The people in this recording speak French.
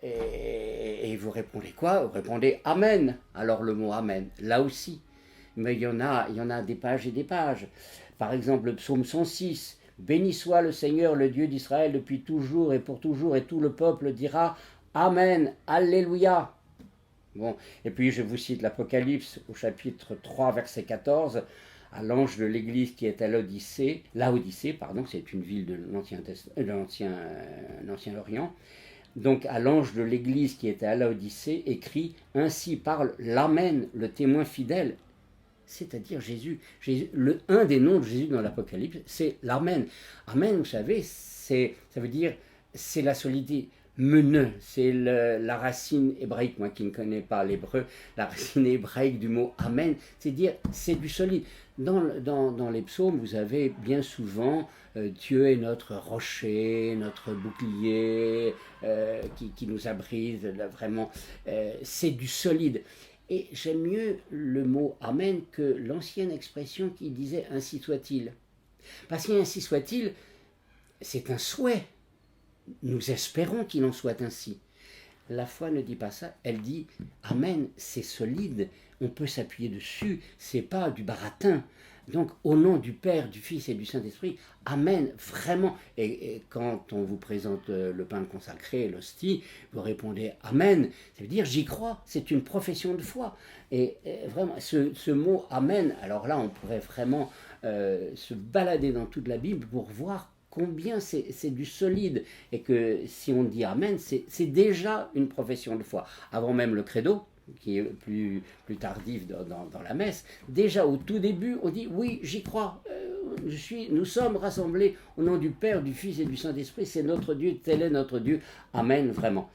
Et vous répondez quoi? Vous répondez Amen. Alors le mot Amen, là aussi. Mais il y en a des pages et des pages. Par exemple, le psaume 106. Béni soit le Seigneur, le Dieu d'Israël, depuis toujours, et tout le peuple dira Amen, Alléluia. Bon, et puis je vous cite l'Apocalypse au chapitre 3, verset 14. À l'ange de l'église qui est à Laodicée, pardon, c'est une ville de l'Ancien Orient. Donc à l'ange de l'église qui était à Laodicée, écrit ainsi parle l'Amen, le témoin fidèle, c'est-à-dire Jésus. Un des noms de Jésus dans l'Apocalypse, c'est l'Amen. Amen, vous savez, ça veut dire c'est la solidité. Meneux, c'est la racine hébraïque, moi qui ne connais pas l'hébreu, la racine hébraïque du mot Amen, c'est dire c'est du solide. Dans les psaumes, vous avez bien souvent Dieu est notre rocher, notre bouclier qui nous abrite, là, vraiment, c'est du solide. Et j'aime mieux le mot Amen que l'ancienne expression qui disait ainsi soit-il. Parce qu'ainsi soit-il, c'est un souhait. Nous espérons qu'il en soit ainsi. La foi ne dit pas ça, elle dit Amen, c'est solide, on peut s'appuyer dessus, c'est pas du baratin. Donc au nom du Père, du Fils et du Saint-Esprit, Amen, vraiment. Et quand on vous présente le pain consacré, l'hostie, vous répondez Amen, ça veut dire j'y crois, c'est une profession de foi. Et vraiment, ce mot Amen, alors là on pourrait vraiment se balader dans toute la Bible pour voir combien c'est du solide, et que si on dit Amen, c'est déjà une profession de foi. Avant même le credo, qui est plus tardif dans la messe, déjà au tout début, on dit oui, j'y crois, nous sommes rassemblés au nom du Père, du Fils et du Saint-Esprit, c'est notre Dieu, tel est notre Dieu, Amen, vraiment.